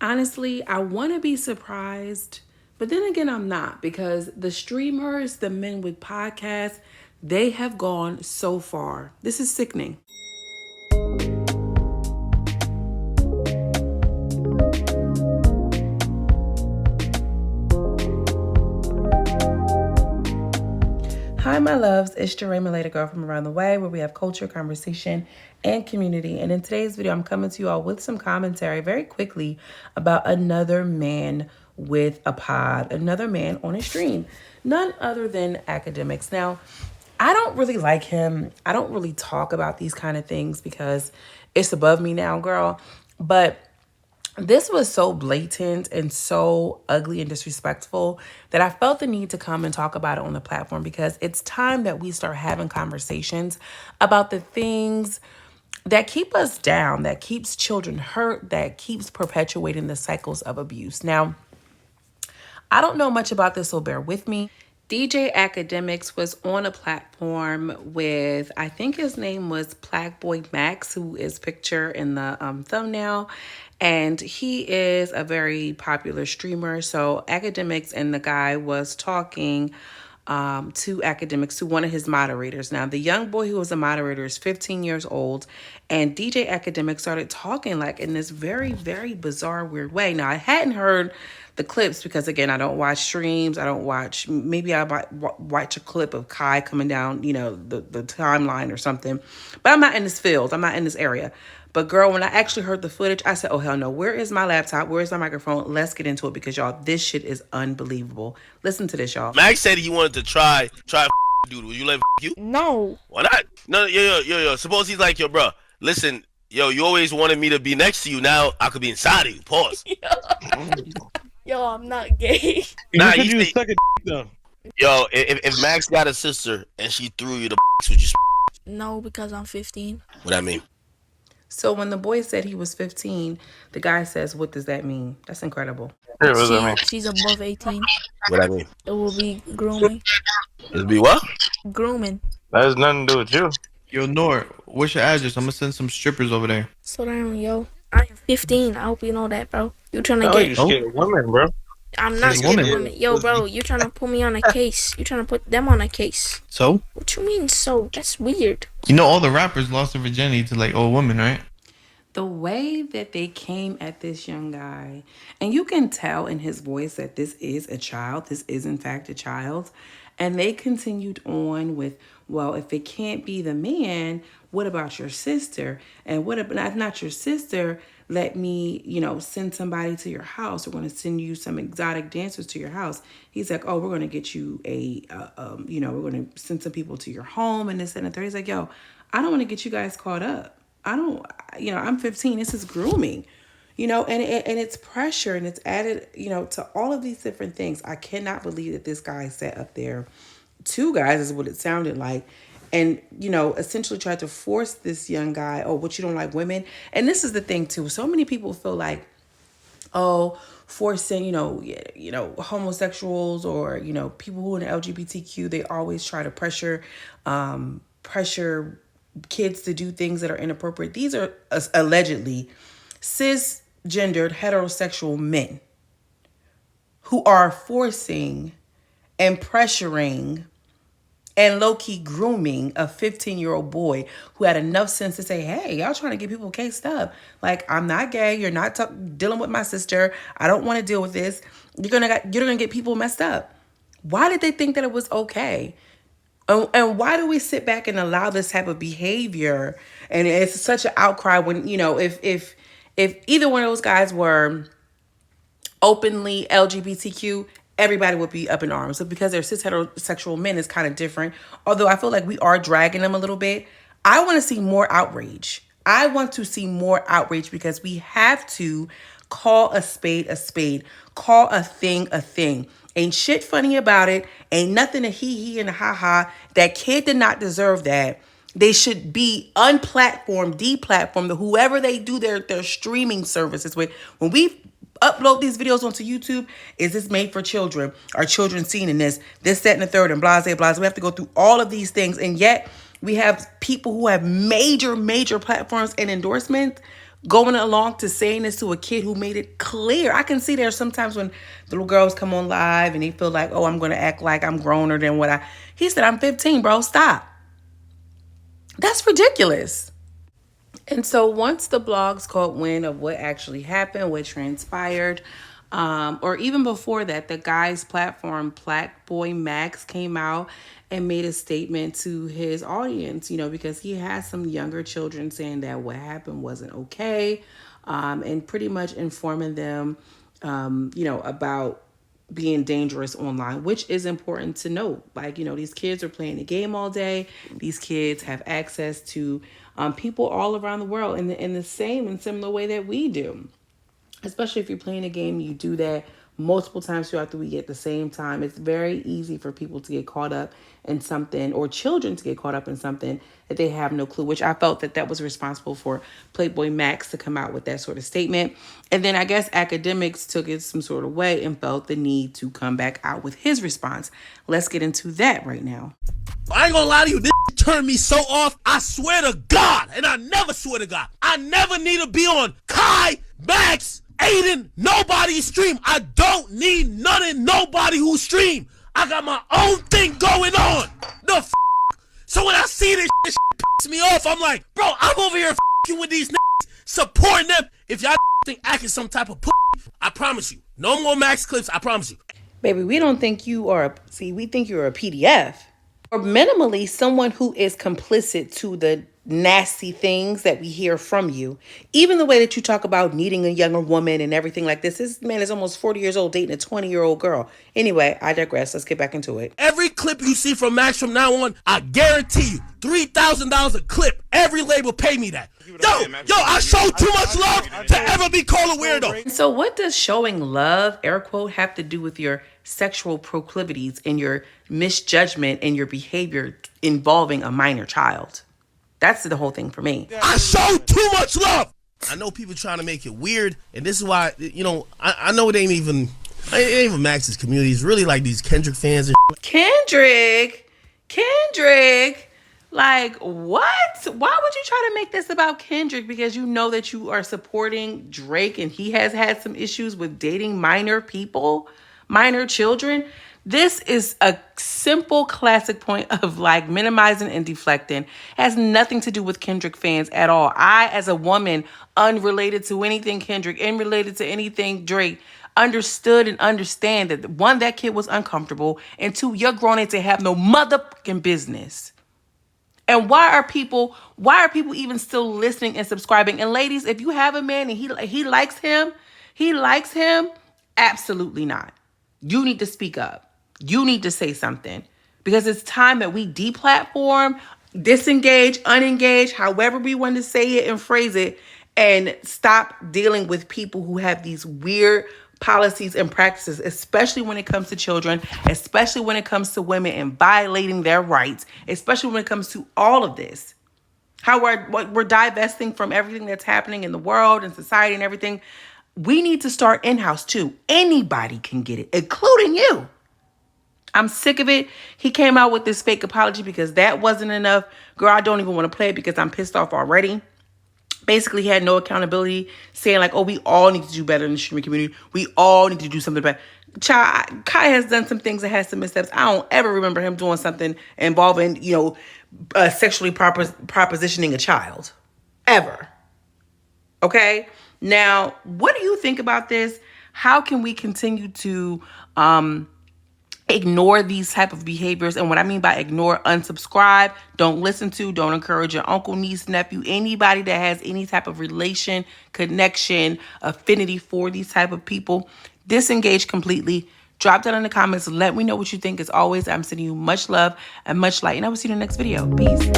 honestly, I want to be surprised, but then again, I'm not, because the streamers, the men with podcasts, they have gone so far. This is sickening. Hi, my loves. It's Jeray Maleta, girl from around the way, where we have culture, conversation, and community. And in today's video, I'm coming to you all with some commentary very quickly about another man with a pod, another man on a stream, none other than Akademiks. Now, I don't really like him. I don't really talk about these kind of things because it's above me now, girl. But this was so blatant and so ugly and disrespectful that I felt the need to come and talk about it on the platform, because it's time that we start having conversations about the things that keep us down, that keeps children hurt, that keeps perpetuating the cycles of abuse. Now, I don't know much about this, so bear with me. DJ Akademiks was on a platform with, I think his name was Plaqueboymax, who is picture in the thumbnail. And he is a very popular streamer. So Akademiks and the guy was talking to Akademiks, to one of his moderators. Now, the young boy who was a moderator is 15 years old. And DJ Akademiks started talking like in this very, very bizarre, weird way. Now, I hadn't heard the clips because, again, I don't watch streams. I don't watch, maybe I watch a clip of Kai coming down, the timeline or something. But I'm not in this field. I'm not in this area. But girl, when I actually heard the footage, I said, oh, hell no. Where is my laptop? Where is my microphone? Let's get into it, because, y'all, this shit is unbelievable. Listen to this, y'all. Max said he wanted to try dude. Will you let you? No. Why not? No, yo. Suppose he's like, yo, bro, listen, yo, you always wanted me to be next to you. Now I could be inside of you. Pause. Yo, I'm not gay. Nah, you suck a though. Yo, if Max got a sister and she threw you the would you? No, because I'm 15. What I mean? So when the boy said he was 15, the guy says, what does that mean? That's incredible. Hey, what does that mean? She's above 18. What I mean? It will be grooming. It'll be what? Grooming. That has nothing to do with you. Yo, Nor, what's your address? I'm gonna send some strippers over there. So damn, yo. I am 15. I hope you know that, bro. You trying to Oh, get... you scared of women, bro. I'm not Hey, scared of woman. women. Yo, bro, you trying to put me on a case. You trying to put them on a case. So? What you mean, so? That's weird. You know all the rappers lost their virginity to like old women, right? The way that they came at this young guy, and you can tell in his voice that this is a child. This is, in fact, a child. And they continued on with, well, if it can't be the man, what about your sister? And what if not your sister? Let me, send somebody to your house. We're going to send you some exotic dancers to your house. He's like, oh, we're going to get you we're going to send some people to your home and this and the third. He's like, yo, I don't want to get you guys caught up. I'm 15. This is grooming, and it's pressure, and it's added, to all of these different things. I cannot believe that this guy sat up there, two guys is what it sounded like, and, essentially tried to force this young guy, oh, what, you don't like women? And this is the thing too. So many people feel like, oh, forcing, homosexuals or, people who are in LGBTQ, they always try to pressure kids to do things that are inappropriate. These are allegedly cisgendered heterosexual men who are forcing and pressuring and low-key grooming a 15-year-old boy who had enough sense to say, hey, y'all trying to get people cased up. Like, I'm not gay. You're not dealing with my sister. I don't want to deal with this. You're gonna get people messed up. Why did they think that it was okay? And why do we sit back and allow this type of behavior? And it's such an outcry when, if either one of those guys were openly LGBTQ, everybody would be up in arms. But because they're cis heterosexual men, it's kind of different. Although I feel like we are dragging them a little bit. I want to see more outrage. I want to see more outrage, because we have to call a spade a spade. Call a thing a thing. Ain't shit funny about it. Ain't nothing a he and a ha. That kid did not deserve that. They should be unplatformed, deplatformed, to whoever they do their streaming services with. When we upload these videos onto YouTube, is this made for children? Are children seen in this, that, and the third, and blase. We have to go through all of these things. And yet we have people who have major platforms and endorsements going along to saying this to a kid who made it clear. I can see there sometimes when little girls come on live and they feel like, oh, I'm going to act like I'm growner than what he said, I'm 15, bro. Stop. That's ridiculous. And so once the blogs caught wind of what actually happened, what transpired, or even before that, the guy's platform, Plaqueboymax, came out and made a statement to his audience, because he has some younger children saying that what happened wasn't okay, and pretty much informing them, about being dangerous online, which is important to note. Like, these kids are playing the game all day. These kids have access to people all around the world in the same and similar way that we do. Especially if you're playing a game, you do that multiple times throughout the week at the same time. It's very easy for people to get caught up in something, or children to get caught up in something that they have no clue, which I felt that was responsible for Plaqueboymax to come out with that sort of statement. And then I guess Akademiks took it some sort of way and felt the need to come back out with his response. Let's get into that right now. I ain't gonna lie to you, this turned me so off. I swear to God, and I never swear to God, I never need to be on Kai, Max, Aiden, nobody's stream. I don't need none of nobody who stream. I got my own thing going on. So when I see this piss me off, I'm like, bro, I'm over here with these supporting them. If y'all think acting some type of I promise you, no more Max clips, I promise you. Baby, we don't think you are, we think you're a PDF. Or minimally someone who is complicit to the nasty things that we hear from you. Even the way that you talk about needing a younger woman and everything like this. This man is almost 40 years old dating a 20-year-old girl. Anyway, I digress. Let's get back into it. Every clip you see from Max from now on, I guarantee you, $3,000 a clip. Every label pay me that. Yo, I show too much love to ever be called a weirdo. So what does showing love, air quote, have to do with your sexual proclivities and your misjudgment and your behavior involving a minor child? That's the whole thing for me. I show too much love. I know people trying to make it weird, and this is why, I know it ain't even Max's community. It's really like these Kendrick fans and Kendrick, like what? Why would you try to make this about Kendrick? Because you know that you are supporting Drake and he has had some issues with dating minor people, minor children. This is a simple classic point of like minimizing and deflecting. It has nothing to do with Kendrick fans at all. I, as a woman, unrelated to anything Kendrick and related to anything Drake, understood and understand that one, that kid was uncomfortable, and two, you're grown enough to have no motherfucking business. And why are people even still listening and subscribing? And ladies, if you have a man and he likes him, absolutely not. You need to speak up. You need to say something, because it's time that we deplatform, disengage, unengage, however we want to say it and phrase it, and stop dealing with people who have these weird policies and practices, especially when it comes to children, especially when it comes to women and violating their rights, especially when it comes to all of this. How we're divesting from everything that's happening in the world and society and everything. We need to start in-house too. Anybody can get it, including you. I'm sick of it. He came out with this fake apology because that wasn't enough. Girl, I don't even want to play it because I'm pissed off already. Basically, he had no accountability, saying like, oh, we all need to do better in the streaming community. We all need to do something better. Child, Kai has done some things that has some missteps. I don't ever remember him doing something involving, sexually propositioning a child. Ever. Okay? Now, what do you think about this? How can we continue to ignore these type of behaviors? And what I mean by ignore, unsubscribe, don't listen to, don't encourage your uncle, niece, nephew, anybody that has any type of relation, connection, affinity for these type of people. Disengage completely. Drop down in the comments. Let me know what you think. As always, I'm sending you much love and much light. And I will see you in the next video. Peace.